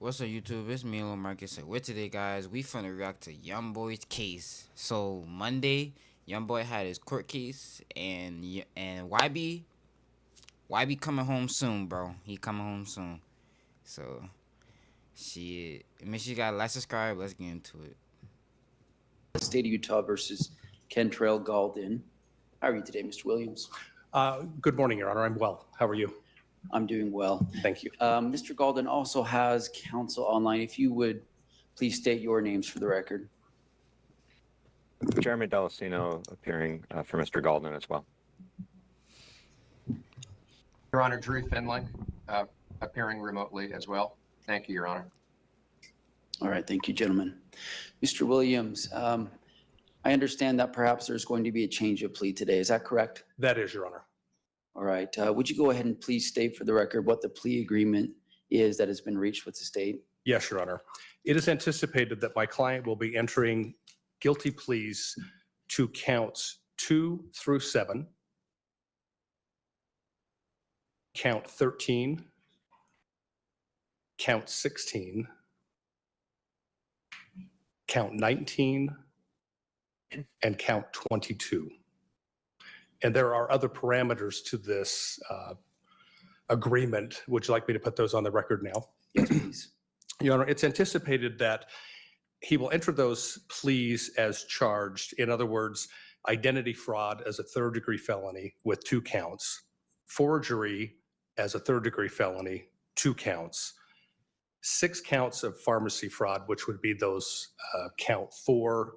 What's up, YouTube? It's me, Lil Marcus. So, with today, guys, we finna react to YoungBoy's case. So, Monday, YoungBoy had his court case, and YB coming home soon, bro. He coming home soon. So, shit. Make sure you got like, subscribe. Let's get into it. State of Utah versus Kentrell Galden. How are you today, Mr. Williams? Good morning, Your Honor. I'm well. How are you? I'm doing well. Thank you. Mr. Galden also has counsel online. If you would please state your names for the record. Jeremy Delacino appearing for Mr. Galden as well. Your Honor, Drew Finley, appearing remotely as well. Thank you, Your Honor. All right, thank you, gentlemen. Mr. Williams, I understand that perhaps there's going to be a change of plea today. Is that correct? That is, Your Honor. All right. Would you go ahead and please state for the record what the plea agreement is that has been reached with the state? Yes, Your Honor. It is anticipated that my client will be entering guilty pleas to counts 2 through 7, count 13, count 16, count 19, and count 22. And there are other parameters to this agreement. Would you like me to put those on the record now? Yes, please. Your Honor, it's anticipated that he will enter those pleas as charged. In other words, identity fraud as a third-degree felony with 2 counts, forgery as a third-degree felony, 2 counts, 6 counts of pharmacy fraud, which would be those count 4.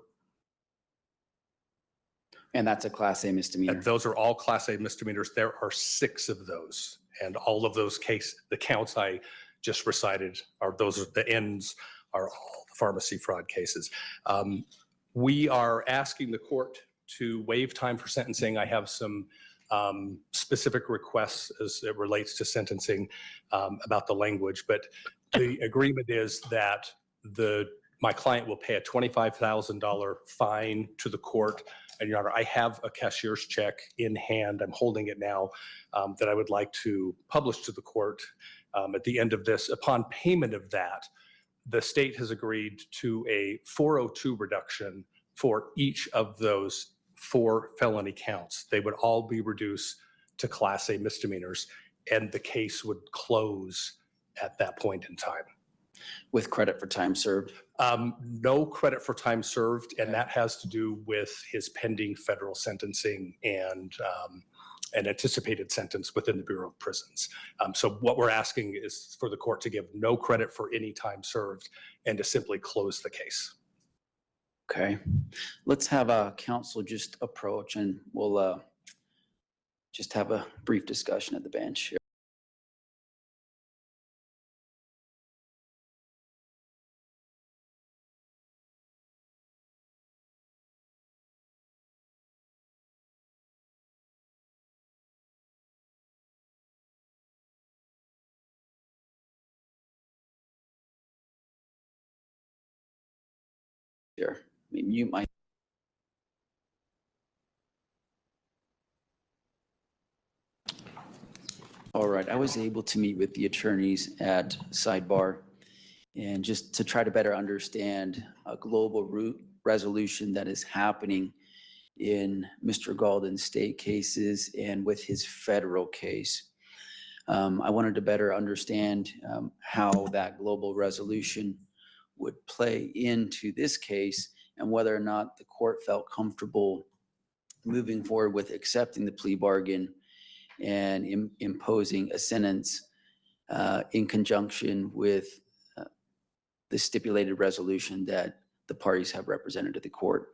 And that's a Class A misdemeanor. And those are all Class A misdemeanors. There are 6 of those. And all of those the counts I just recited the ends are all the pharmacy fraud cases. We are asking the court to waive time for sentencing. I have some specific requests as it relates to sentencing about the language, but the agreement is that my client will pay a $25,000 fine to the court. And Your Honor, I have a cashier's check in hand. I'm holding it now that I would like to publish to the court at the end of this. Upon payment of that, the state has agreed to a 402 reduction for each of those 4 felony counts. They would all be reduced to Class A misdemeanors, and the case would close at that point in time. With credit for time served? No credit for time served, and that has to do with his pending federal sentencing and an anticipated sentence within the Bureau of Prisons. So what we're asking is for the court to give no credit for any time served and to simply close the case. Okay. Let's have counsel just approach and we'll just have a brief discussion at the bench. Here, mute my. All right, I was able to meet with the attorneys at Sidebar and just to try to better understand a global resolution that is happening in Mr. Galden's state cases and with his federal case. I wanted to better understand how that global resolution would play into this case and whether or not the court felt comfortable moving forward with accepting the plea bargain and imposing a sentence in conjunction with the stipulated resolution that the parties have represented to the court.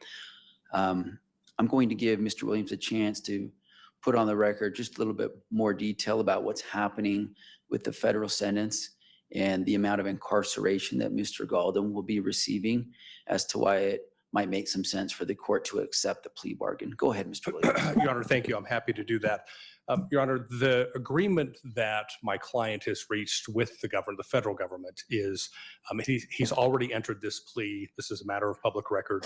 I'm going to give Mr. Williams a chance to put on the record just a little bit more detail about what's happening with the federal sentence and the amount of incarceration that Mr. Galden will be receiving as to why it might make some sense for the court to accept the plea bargain. Go ahead, Mr. Williams. Your Honor, thank you. I'm happy to do that. Your Honor, the agreement that my client has reached with the government, the federal government, is he's already entered this plea. This is a matter of public record.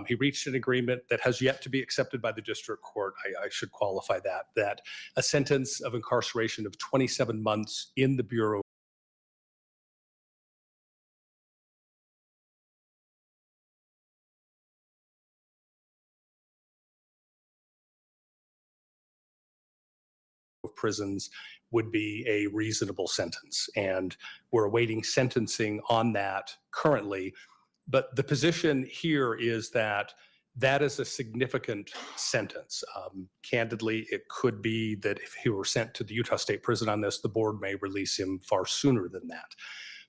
He reached an agreement that has yet to be accepted by the district court. I should qualify that a sentence of incarceration of 27 months in the Bureau of Prisons would be a reasonable sentence. And we're awaiting sentencing on that currently. But the position here is that that is a significant sentence. Candidly, it could be that if he were sent to the Utah State Prison on this, the board may release him far sooner than that.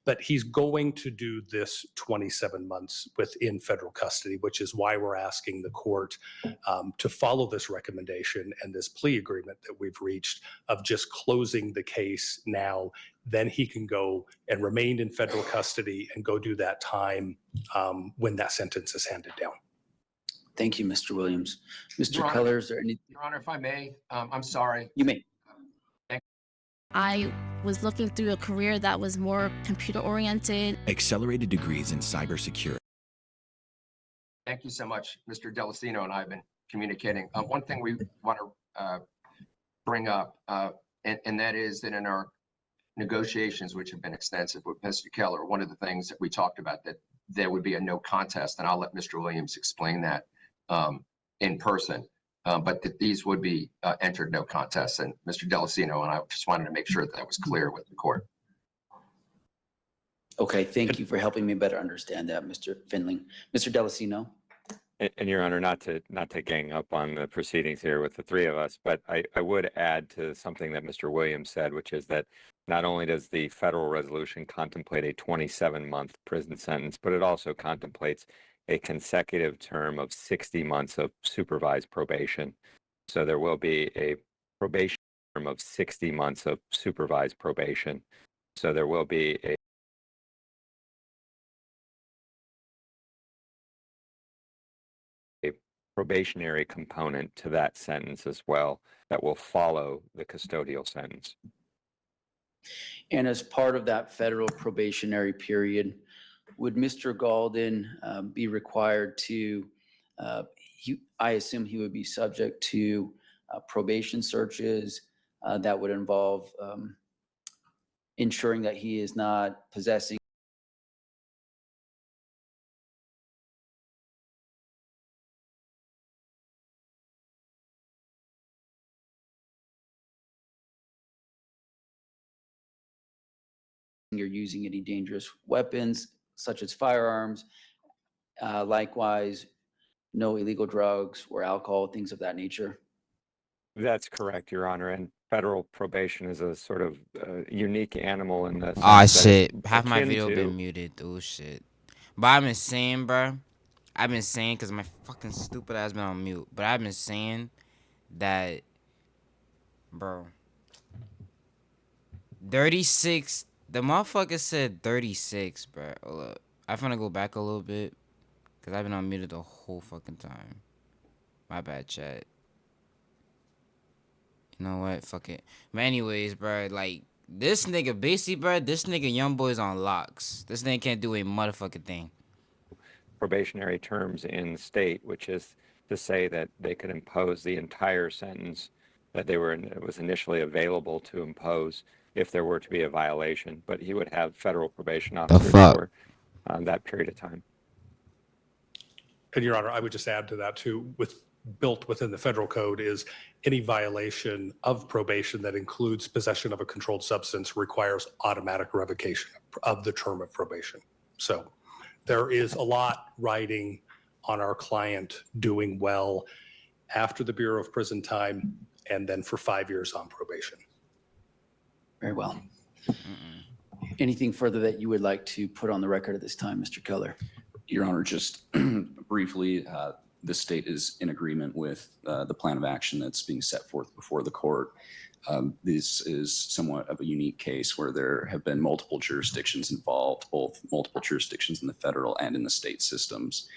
But he's going to do this 27 months within federal custody, which is why we're asking the court to follow this recommendation and this plea agreement that we've reached of just closing the case now. Then he can go and remain in federal custody and go do that time when that sentence is handed down. Thank you, Mr. Williams. Mr. Your Honor. Keller, is there any? Your Honor, if I may, I'm sorry. You may. I was looking through a career that was more computer oriented. Accelerated degrees in cybersecurity. Thank you so much. Mr. Delacino and I have been communicating. One thing we want to bring up, and that is that in our negotiations, which have been extensive with Mr. Keller, one of the things that we talked about that there would be a no contest, and I'll let Mr. Williams explain that in person, but that these would be entered no contest. And Mr. Delacino and I just wanted to make sure that was clear with the court. Okay, thank you for helping me better understand that, Mr. Finling. Mr. Delacino? And Your Honor, not to gang up on the proceedings here with the three of us, but I would add to something that Mr. Williams said, which is that not only does the federal resolution contemplate a 27-month prison sentence, but it also contemplates a consecutive term of 60 months of supervised probation. So there will be a probation term of 60 months of supervised probation. So there will be a probationary component to that sentence as well that will follow the custodial sentence. And as part of that federal probationary period, would Mr. Galden be required to, I assume he would be subject to probation searches that would involve ensuring that he is not possessing or using any dangerous weapons such as firearms, likewise, no illegal drugs or alcohol, things of that nature? That's correct, Your Honor. And federal probation is a sort of unique animal in this. Ah, shit. Half my video been muted. Oh, shit. But I've been saying, bro. I've been saying, because my fucking stupid ass been on mute. But I've been saying that, bro. 36. The motherfucker said 36, bro. Hold up. I'm finna go back a little bit. Because I've been on muted the whole fucking time. My bad, chat. You know what? Fuck it. But anyways, bro, like, this nigga, basically, bro, this nigga YoungBoy's on locks. This nigga can't do a motherfucking thing. Probationary terms in the state, which is to say that they could impose the entire sentence that was initially available to impose if there were to be a violation. But he would have federal probation officers for that period of time. And Your Honor, I would just add to that too, built within the federal code is any violation of probation that includes possession of a controlled substance requires automatic revocation of the term of probation. So there is a lot riding on our client doing well after the Bureau of Prison time and then for 5 years on probation. Very well. Anything further that you would like to put on the record at this time, Mr. Keller? Your Honor, just briefly, the state is in agreement with the plan of action that's being set forth before the court. This is somewhat of a unique case where there have been multiple jurisdictions involved, both multiple jurisdictions in the federal and in the state systems.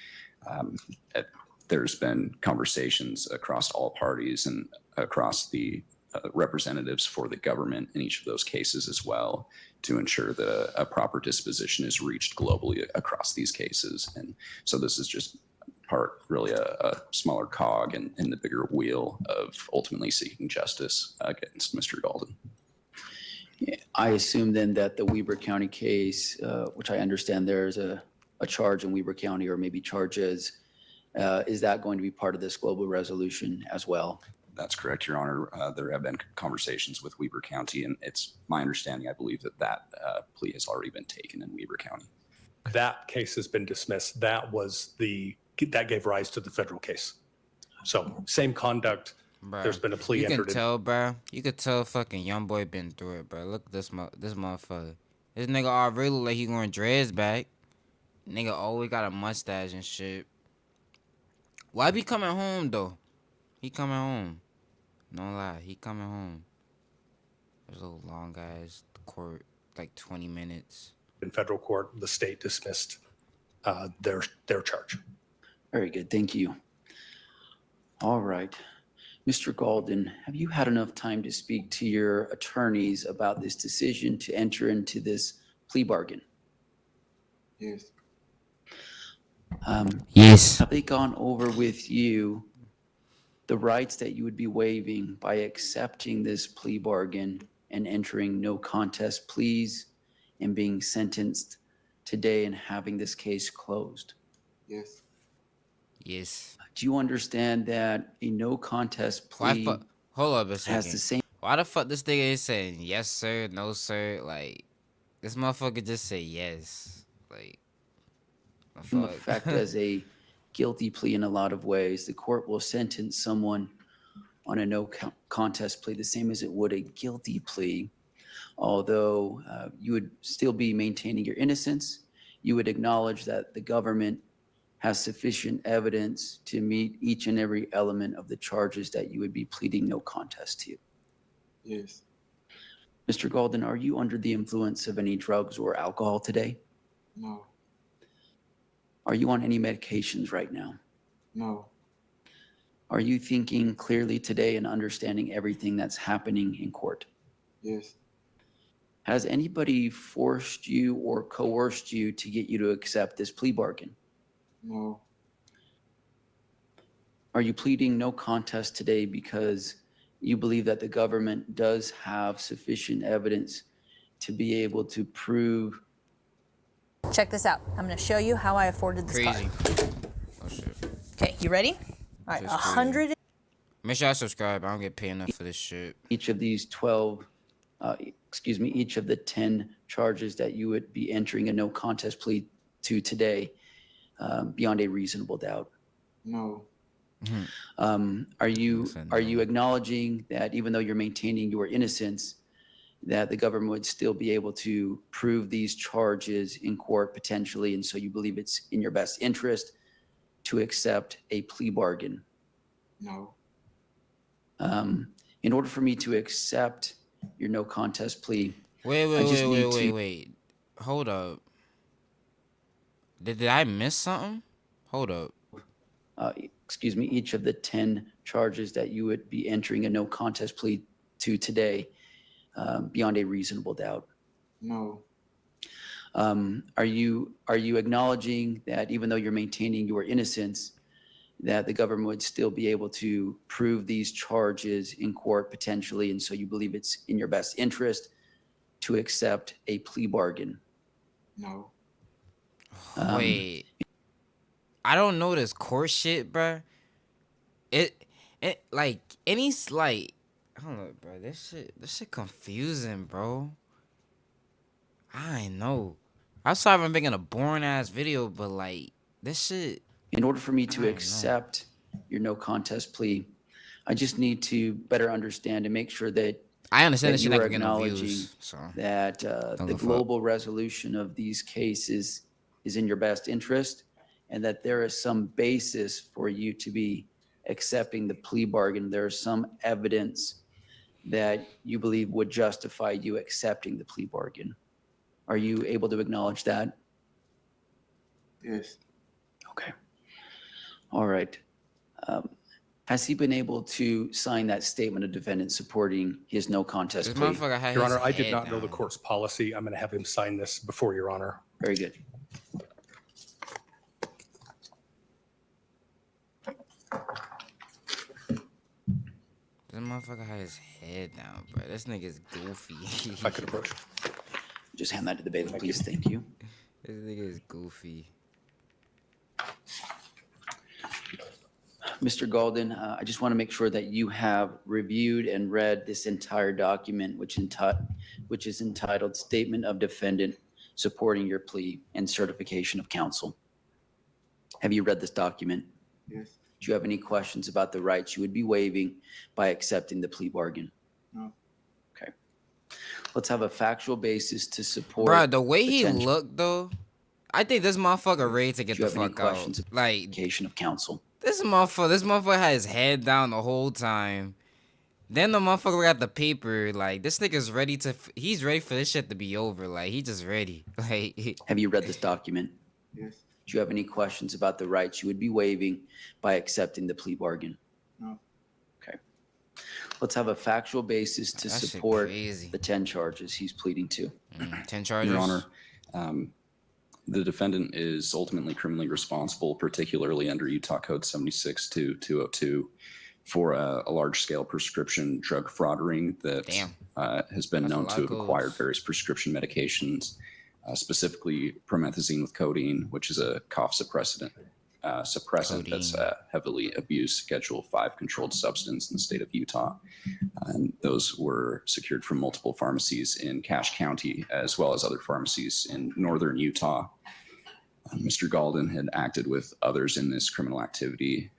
There's been conversations across all parties and across the representatives for the government in each of those cases as well to ensure that a proper disposition is reached globally across these cases. And so this is just really a smaller cog in the bigger wheel of ultimately seeking justice against Mr. Galden. I assume then that the Weber County case, which I understand there's a charge in Weber County or maybe charges, is that going to be part of this global resolution as well? That's correct, Your Honor. There have been conversations with Weber County, and it's my understanding, I believe, that plea has already been taken in Weber County. That case has been dismissed. That gave rise to the federal case. So same conduct. Bruh, There's been a plea you can entered in. tell, bro. You could tell fucking YoungBoy been through it, bro. Look at this motherfucker. This nigga already look like he going dreads back. Nigga always got a mustache and shit. Why be coming home though? He coming home. No lie, he coming home. There's a little long guys court, like 20 minutes. In federal court, the state dismissed their charge. Very good, thank you. All right. Mr. Galden, have you had enough time to speak to your attorneys about this decision to enter into this plea bargain? Yes. Yes. Have they gone over with you the rights that you would be waiving by accepting this plea bargain and entering no contest pleas and being sentenced today and having this case closed? Yes. Yes. Do you understand that a no contest Why plea hold up a has second. the same Why the fuck this nigga is saying yes sir, no sir? Like this motherfucker just say yes. Like the fuck? effect as a guilty plea in a lot of ways? The court will sentence someone on a no contest plea the same as it would a guilty plea, although you would still be maintaining your innocence. You would acknowledge that the government has sufficient evidence to meet each and every element of the charges that you would be pleading no contest to. Yes. Mr. Galden, are you under the influence of any drugs or alcohol today? No. Are you on any medications right now? No. Are you thinking clearly today and understanding everything that's happening in court? Yes. Has anybody forced you or coerced you to get you to accept this plea bargain? No. Are you pleading no contest today because you believe that the government does have sufficient evidence to be able to prove? Check this out. I'm going to show you how I afforded this Crazy. car. Oh shit. Okay, you ready? All right, Just crazy. 100. Make sure I subscribe. I don't get paid enough for this shit. Each of these 12, each of the 10 charges that you would be entering a no contest plea to today, beyond a reasonable doubt. No. Are you Listen, acknowledging that even though you're maintaining your innocence, that the government would still be able to prove these charges in court potentially, and so you believe it's in your best interest to accept a plea bargain? No. In order for me to accept your no contest plea, Wait. Hold up. Did I miss something? Hold up. each of the 10 charges that you would be entering a no contest plea to today, beyond a reasonable doubt. No. Are you acknowledging that even though you're maintaining your innocence, that the government would still be able to prove these charges in court potentially, and so you believe it's in your best interest to accept a plea bargain? No. Wait. I don't know this court shit, bruh. It like any slight. Hold up, bro. This shit confusing, bro. I ain't know. I'm sorry if I'm making a boring ass video, but like this shit. In order for me to I know. accept your no contest plea, I just need to better understand and make sure that I understand that this shit you not are gonna get no acknowledging views. So that Don't the give a fuck. global resolution of these cases is in your best interest, and that there is some basis for you to be accepting the plea bargain. There is some evidence that you believe would justify you accepting the plea bargain. Are you able to acknowledge that? Yes. Okay. All right. Has he been able to sign that statement of defendant supporting his no contest this plea? motherfucker had Your his Honor, I did head not know the down. court's policy. I'm going to have him sign this before Your Honor. Very good. This motherfucker had his head down, bro. This nigga's goofy. If I could approach. Just hand that to the bailiff, please. Thank you. This nigga is goofy. Mr. Golden, I just want to make sure that you have reviewed and read this entire document, which is entitled Statement of Defendant Supporting Your Plea and Certification of Counsel. Have you read this document? Yes. Do you have any questions about the rights you would be waiving by accepting the plea bargain? No. Okay. Let's have a factual basis to support. Bruh, the way he potential- looked though, I think this motherfucker ready to get Do you the have any fuck out. questions about Like certification of counsel? this motherfucker had his head down the whole time. Then the motherfucker got the paper. Like this nigga's ready to. He's ready for this shit to be over. Like he just ready. Like Have you read this document? Yes. Do you have any questions about the rights you would be waiving by accepting the plea bargain? No. Okay. Let's have a factual basis to That shit support crazy. the 10 charges he's pleading to. 10 charges. Your Honor, the defendant is ultimately criminally responsible, particularly under Utah Code 76-202, for a large-scale prescription drug fraud ring that Damn. has been That's a known lot to of have acquired codes. various prescription medications, specifically promethazine with codeine, which is a cough suppressant that's Codeine. heavily abused Schedule 5 controlled substance in the state of Utah. And those were secured from multiple pharmacies in Cache County, as well as other pharmacies in northern Utah. Mr. Golden had acted with others in this criminal activity,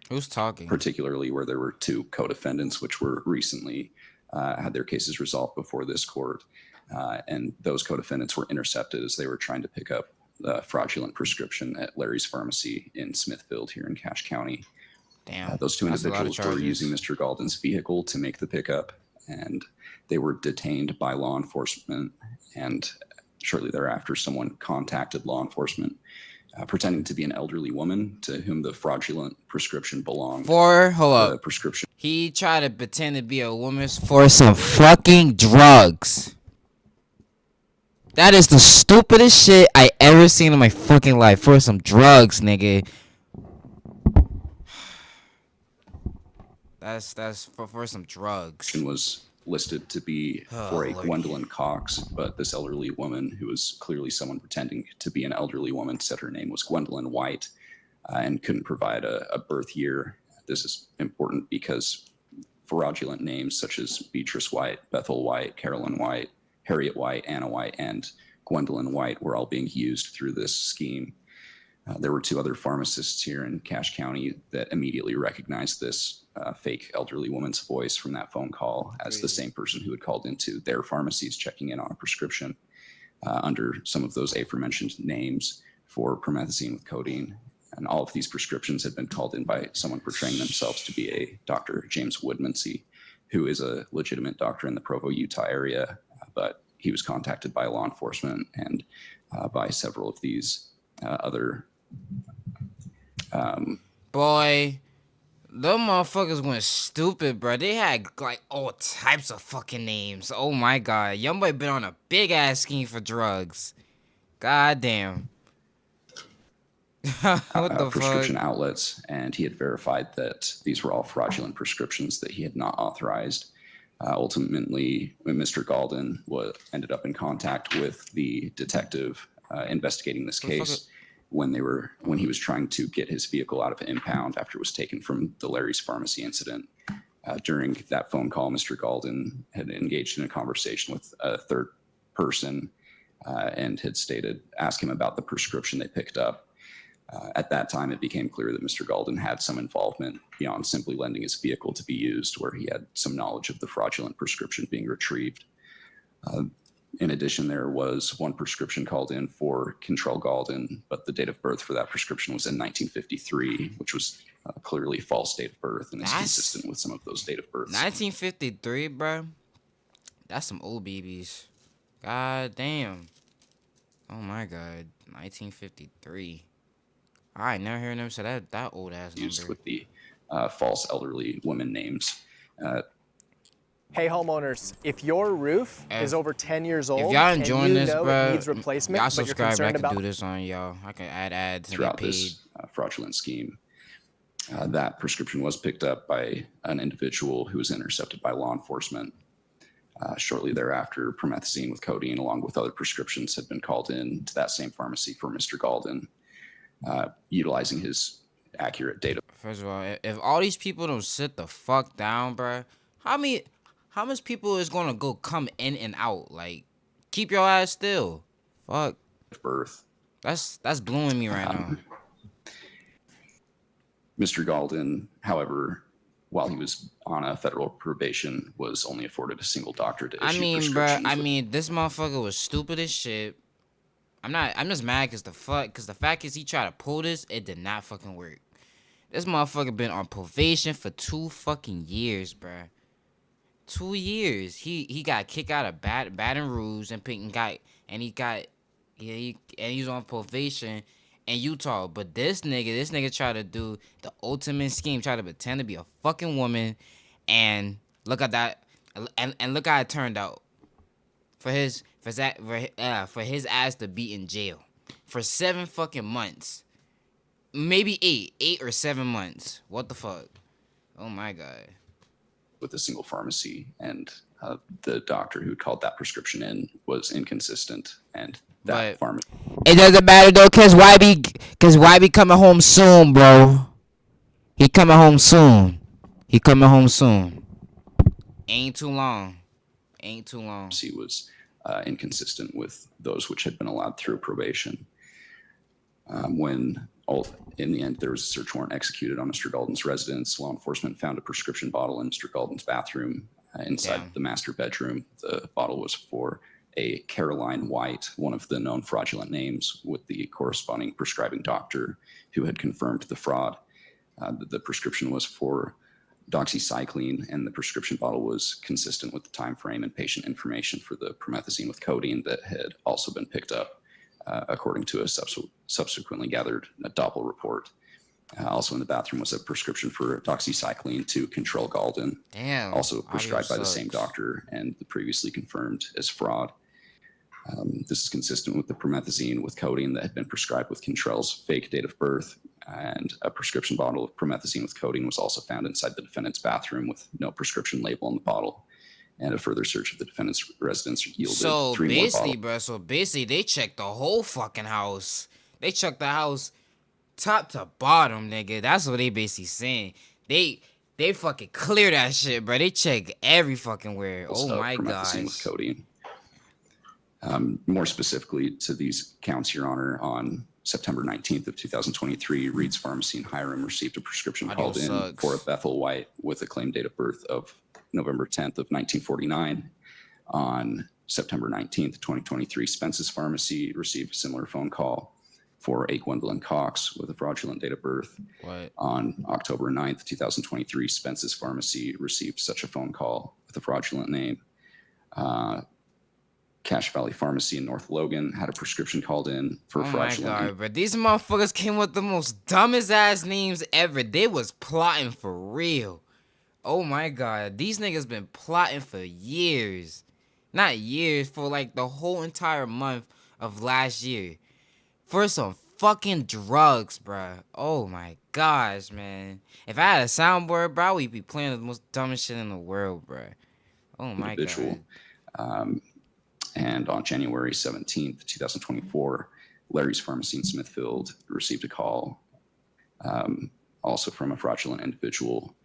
Who's talking? particularly where there were 2 co-defendants, which were recently had their cases resolved before this court. And those co-defendants were intercepted as they were trying to pick up the fraudulent prescription at Larry's Pharmacy in Smithfield here in Cache County. Damn. Those 2 That's a lot of individuals were charges. using Mr. Golden's vehicle to make the pickup, and they were detained by law enforcement. And shortly thereafter, someone contacted law enforcement, pretending to be an elderly woman to whom the fraudulent prescription belonged. Hold The up. prescription He tried to pretend to be a woman for some fucking drugs. That is the stupidest shit I ever seen in my fucking life. For some drugs, nigga. That's for some drugs. was listed to be for a Lordy. Gwendolyn Cox, but this elderly woman, who was clearly someone pretending to be an elderly woman, said her name was Gwendolyn White, and couldn't provide a birth year. This is important because fraudulent names such as Beatrice White, Bethel White, Carolyn White, Harriet White, Anna White, and Gwendolyn White were all being used through this scheme. There were 2 other pharmacists here in Cache County that immediately recognized this fake elderly woman's voice from that phone call as the same person who had called into their pharmacies checking in on a prescription under some of those aforementioned names for promethazine with codeine. And all of these prescriptions had been called in by someone portraying themselves to be a Dr. James Woodmansey, who is a legitimate doctor in the Provo, Utah area, but he was contacted by law enforcement and by several of these other Boy, them motherfuckers went stupid, bro. They had like all types of fucking names. Oh my god, YoungBoy been on a big ass scheme for drugs. God damn. What the prescription fuck? outlets, and he had verified that these were all fraudulent prescriptions that he had not authorized. Ultimately, when Mr. Golden ended up in contact with the detective investigating this case, when he was trying to get his vehicle out of impound after it was taken from the Larry's Pharmacy incident. During that phone call, Mr. Golden had engaged in a conversation with a third person and had asked him about the prescription they picked up. At that time, it became clear that Mr. Golden had some involvement beyond simply lending his vehicle to be used, where he had some knowledge of the fraudulent prescription being retrieved. In addition, there was one prescription called in for Control Golden, but the date of birth for that prescription was in 1953, which was clearly false date of birth and is consistent with some of those date of births. 1953, bro. That's some old BBs. God damn. Oh my god. 1953. I ain't never heard them say that old ass Used number. with the false elderly women names. Hey homeowners, if your roof is over 10 years old If y'all and enjoying you this, know bro, it needs replacement, y'all but you're subscribe. I concerned can about do this on y'all. I can add ads and Throughout get paid. this fraudulent scheme. That prescription was picked up by an individual who was intercepted by law enforcement. Shortly thereafter, promethazine with codeine, along with other prescriptions, had been called in to that same pharmacy for Mr. Golden. Utilizing his accurate data. First of all, if all these people don't sit the fuck down, bruh, how much people is gonna go come in and out? Like, keep your ass still. Fuck. Birth. That's blowing me right now. Mr. Galden, however, while he was on a federal probation, was only afforded a single doctor to issue prescriptions. Bruh, this motherfucker was stupid as shit. I'm just mad cause the fact is he tried to pull this, it did not fucking work. This motherfucker been on probation for 2 fucking years, bruh. 2 years. He got kicked out of Baton Rouge and he's on probation in Utah. But this nigga tried to do the ultimate scheme, try to pretend to be a fucking woman, and look at that, and look how it turned out. For his ass to be in jail for 7 fucking months, maybe 8 or 7 months. What the fuck? Oh my god. With a single pharmacy, and the doctor who called that prescription in was inconsistent, and that pharmacy. It doesn't matter though, cause YB coming home soon, bro. He coming home soon. Ain't too long. He was inconsistent with those which had been allowed through probation. In the end, there was a search warrant executed on Mr. Galden's residence. Law enforcement found a prescription bottle in Mr. Galden's bathroom inside the master bedroom. The bottle was for a Caroline White, one of the known fraudulent names, with the corresponding prescribing doctor who had confirmed the fraud. The prescription was for doxycycline, and the prescription bottle was consistent with the time frame and patient information for the promethazine with codeine that had also been picked up, according to a subsequently gathered Doppel report. Also in the bathroom was a prescription for doxycycline to control Galden, also prescribed by the same doctor and previously confirmed as fraud. This is consistent with the promethazine with codeine that had been prescribed with Contrell's fake date of birth, and a prescription bottle of promethazine with codeine was also found inside the defendant's bathroom with no prescription label on the bottle. And a further search of the defendant's residence yielded 3 more bottles. So basically, they checked the whole fucking house. They checked the house top to bottom, nigga. That's what they basically saying. They fucking clear that shit, bro. They check every fucking where. Oh my gosh. With codeine. More specifically to these counts, Your Honor, on September 19th of 2023, Reed's Pharmacy in Hiram received a prescription called in for a Bethel White with a claimed date of birth of November 10th of 1949. On September 19th, 2023, Spence's Pharmacy received a similar phone call for a Gwendolyn Cox with a fraudulent date of birth. On October 9th, 2023, Spence's Pharmacy received such a phone call with a fraudulent name. Cache Valley Pharmacy in North Logan had a prescription called in for fraudulent. Oh my god, but these motherfuckers came with the most dumbest ass names ever. They was plotting for real. Oh my god, these niggas been plotting for years. Not years, for like the whole entire month of last year. For some fucking drugs, bruh. Oh my gosh, man. If I had a soundboard, bro, we'd be playing the most dumbest shit in the world, bruh. Oh my god. And on January 17th, 2024, Larry's Pharmacy in Smithfield received a call also from a fraudulent individual.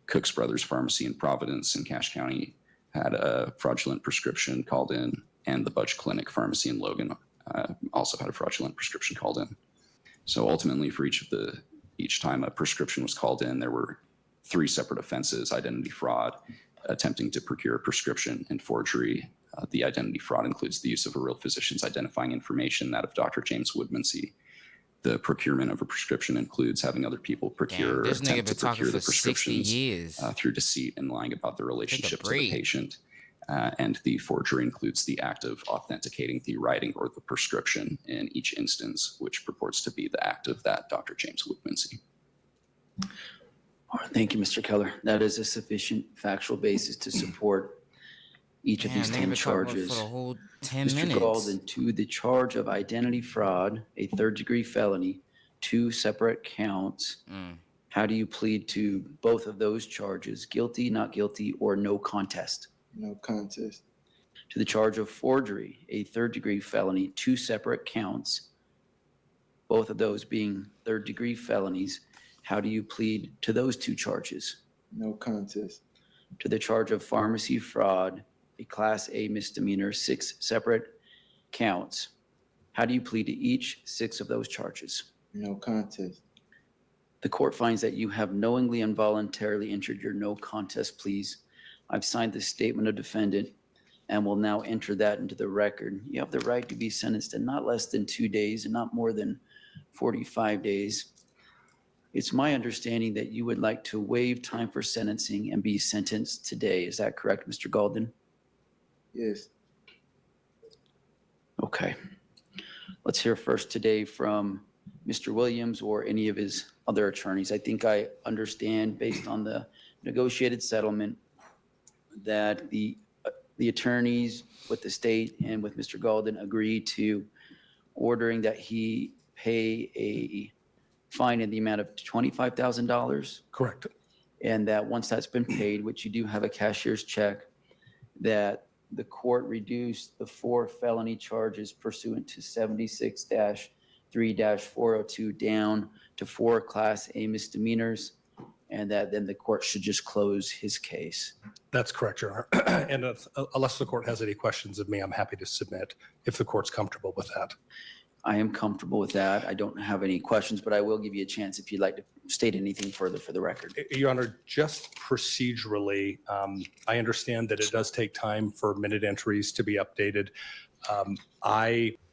Cook's Brothers Pharmacy in Providence in Cache County had a fraudulent prescription called in, and the Budge Clinic Pharmacy in Logan also had a fraudulent prescription called in. So ultimately, for each time a prescription was called in, there were 3 separate offenses: identity fraud, attempting to procure a prescription, and forgery. The identity fraud includes the use of a real physician's identifying information, that of Dr. James Woodmansey. The procurement of a prescription includes having other people procure or attempt to procure the prescriptions through deceit and lying about their relationship to the patient. And the forgery includes the act of authenticating the writing or the prescription in each instance, which purports to be the act of that Dr. James Woodmansey. Thank you, Mr. Keller. That is a sufficient factual basis to support each of these 10 charges. For the whole 10 Mr. minutes. Galden, to the charge of identity fraud, a 3rd-degree felony, 2 separate counts. How do you plead to both of those charges? Guilty, not guilty, or no contest? No contest. To the charge of forgery, a 3rd-degree felony, 2 separate counts, both of those being 3rd-degree felonies. How do you plead to those two charges? No contest. To the charge of pharmacy fraud, a Class A misdemeanor, 6 separate counts. How do you plead to each 6 of those charges? No contest. The court finds that you have knowingly and voluntarily entered your no contest pleas. I've signed the statement of defendant and will now enter that into the record. You have the right to be sentenced in not less than 2 days and not more than 45 days. It's my understanding that you would like to waive time for sentencing and be sentenced today. Is that correct, Mr. Galden? Yes. Okay. Let's hear first today from Mr. Williams or any of his other attorneys. I think I understand, based on the negotiated settlement, that the attorneys with the state and with Mr. Galden agreed to ordering that he pay a fine in the amount of $25,000. Correct. And that once that's been paid, which you do have a cashier's check, that the court reduced the 4 felony charges pursuant to 76-3-402 down to 4 Class A misdemeanors, and that then the court should just close his case. That's correct, Your Honor. And unless the court has any questions of me, I'm happy to submit if the court's comfortable with that. I am comfortable with that. I don't have any questions, but I will give you a chance if you'd like to state anything further for the record. Your Honor, just procedurally, I understand that it does take time for minute entries to be updated.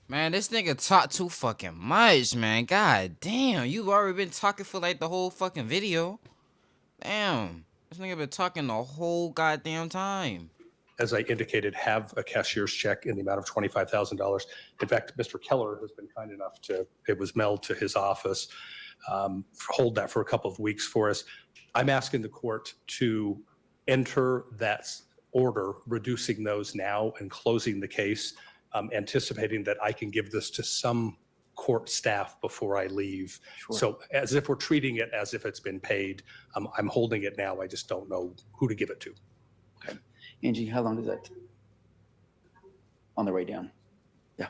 Man, this nigga talk too fucking much, man. God damn, you've already been talking for like the whole fucking video. Damn, this nigga been talking the whole goddamn time. As I indicated, have a cashier's check in the amount of $25,000. In fact, Mr. Keller has been kind enough to, it was mailed to his office, hold that for a couple of weeks for us. I'm asking the court to enter that order, reducing those now and closing the case, anticipating that I can give this to some court staff before I leave. Sure. So as if we're treating it as if it's been paid, I'm holding it now. I just don't know who to give it to. Okay. Angie, how long does that? On the way down? Yeah.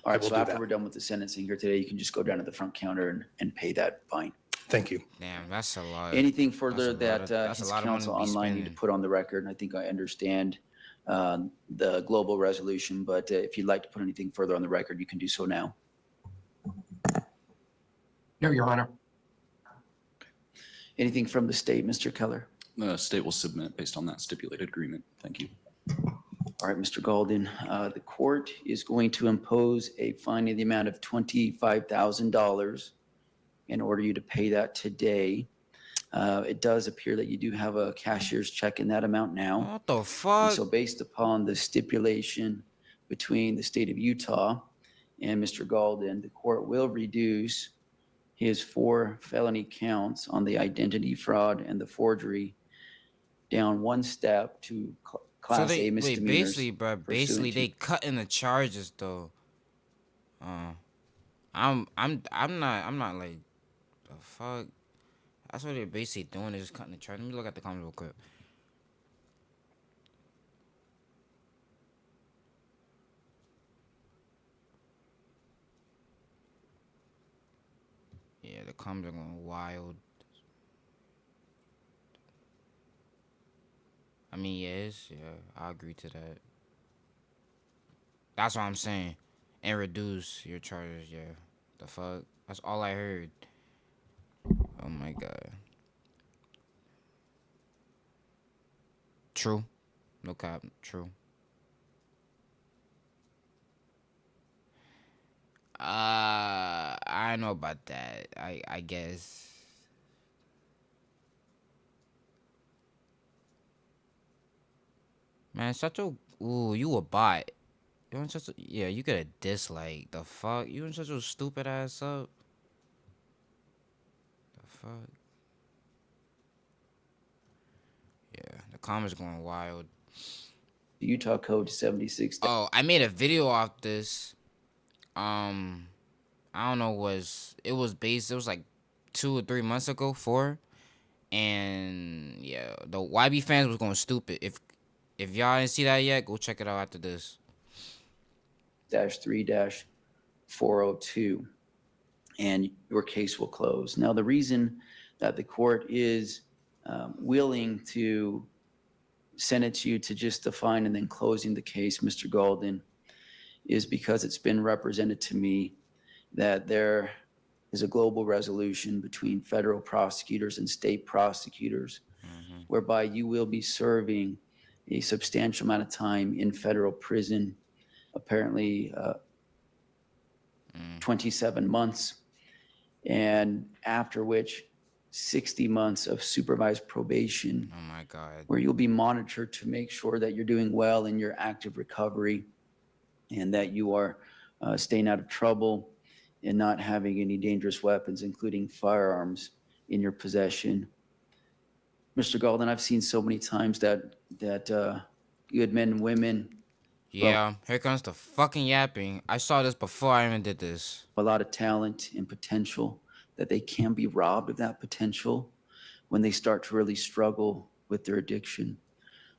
All right, will so do after that. we're done with the sentencing here today, you can just go down to the front counter and pay that fine. Thank you. Damn, that's a lot. Anything further That's a lot that of- that's a his lot of money counsel to be online need to spending. put on the record? I think I understand the global resolution, but if you'd like to put anything further on the record, you can do so now. No, Your Honor. Anything from the state, Mr. Keller? The state will submit based on that stipulated agreement. Thank you. All right, Mr. Galden, the court is going to impose a fine in the amount of $25,000 in order you to pay that today. It does appear that you do have a cashier's check in that amount now. What the And fuck? so based upon the stipulation between the state of Utah and Mr. Galden, the court will reduce his 4 felony counts on the identity fraud and the forgery down 1 step to Class A wait, misdemeanors. basically, bro, basically they cutting the charges though. I'm not like the fuck. That's what they're basically doing. They're just cutting the charges. Let me look at the comments real quick. Yeah, the comments are going wild. I mean, yes, yeah, I agree to that. That's what I'm saying. And reduce your charges, yeah. The fuck? That's all I heard. Oh my god. True. No cap. True. I don't know about that. I guess. Man, such a you a bot. You in such a you get a dislike. The fuck? You in such a stupid ass up. The fuck? Yeah, the comments going wild. Utah Code 76. Oh, I made a video off this. I don't know, it was like 2 or 3 months ago, 4. And yeah, the YB fans was going stupid. If y'all didn't see that yet, go check it out after this. -3-402, and your case will close. Now, the reason that the court is willing to sentence you to just the fine and then closing the case, Mr. Golden, is because it's been represented to me that there is a global resolution between federal prosecutors and state prosecutors whereby you will be serving a substantial amount of time in federal prison, apparently 27 months, and after which 60 months of supervised probation. Oh my God. Where you'll be monitored to make sure that you're doing well in your active recovery and that you are staying out of trouble and not having any dangerous weapons, including firearms, in your possession. Mr. Golden, I've seen so many times that good men and women. Yeah, here comes the fucking yapping. I saw this before I even did this. A lot of talent and potential, that they can be robbed of that potential when they start to really struggle with their addiction.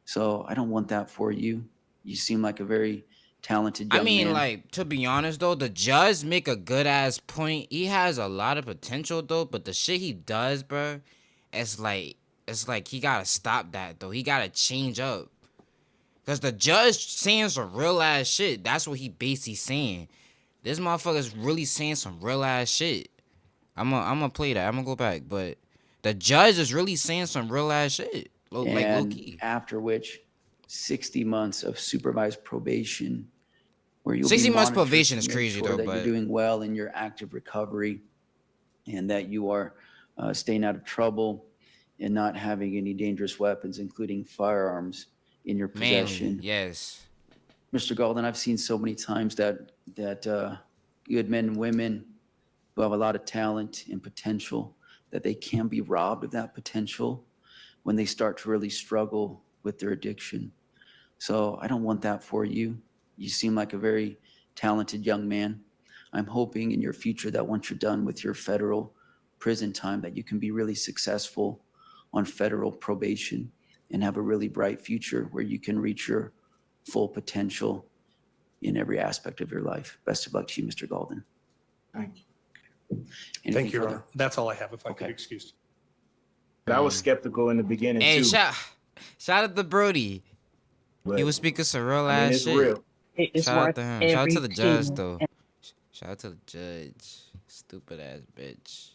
So I don't want that for you. You seem like a very talented young man. Like, to be honest though, the judge make a good ass point. He has a lot of potential though, but the shit he does, bro, it's like he gotta stop that though. He gotta change up. Cause the judge saying some real ass shit. That's what he basically saying. This motherfucker's really saying some real ass shit. I'm gonna play that. I'm gonna go back, but the judge is really saying some real ass shit. Like low key. After which, 60 months of supervised probation, where you'll 60 be months monitored probation to is make crazy sure though, that but you're doing well in your active recovery, and that you are staying out of trouble and not having any dangerous weapons, including firearms, in your possession. Yes. Mr. Golden, I've seen so many times that good men and women who have a lot of talent and potential, that they can be robbed of that potential when they start to really struggle with their addiction. So I don't want that for you. You seem like a very talented young man. I'm hoping in your future that once you're done with your federal prison time, that you can be really successful on federal probation and have a really bright future where you can reach your full potential in every aspect of your life. Best of luck to you, Mr. Golden. Thank you. Anything Thank you, Your further? Honor. That's all I have, if I could Okay. be excused. I was skeptical in the beginning Hey, too. shout out to Brody. But, He was speaking some real I mean, ass it's shit. real. It's Shout out worth to him. every Shout out to the judge penny. though. Shout out to the judge. Stupid ass bitch.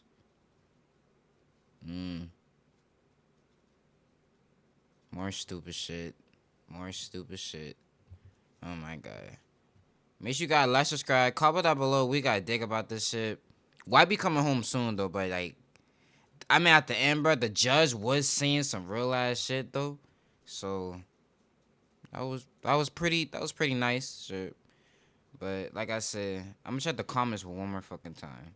More stupid shit. More stupid shit. Oh my God. Make sure you guys like, subscribe, comment down below. We gotta dig about this shit. Why be coming home soon though? But like, I mean, at the end, bro, the judge was saying some real ass shit though. So that was pretty nice shit. But like I said, I'm gonna check the comments one more fucking time.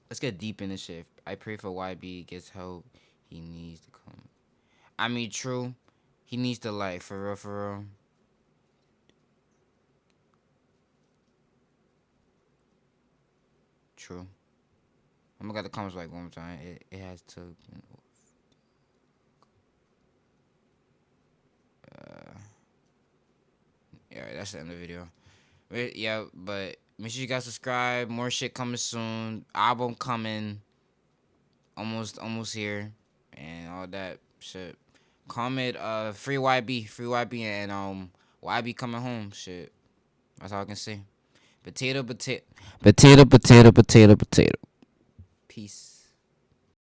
Let's get deep in this shit. I pray for YB gets help. He needs to come. I mean, true. He needs to, like, for real. True. I'm gonna get the comments like one more time. It has to. Yeah, that's the end of the video. Yeah, but make sure you guys subscribe. More shit coming soon. Album coming. Almost here, and all that shit. Comment free YB, and YB coming home. Shit, that's all I can say. Potato. Peace.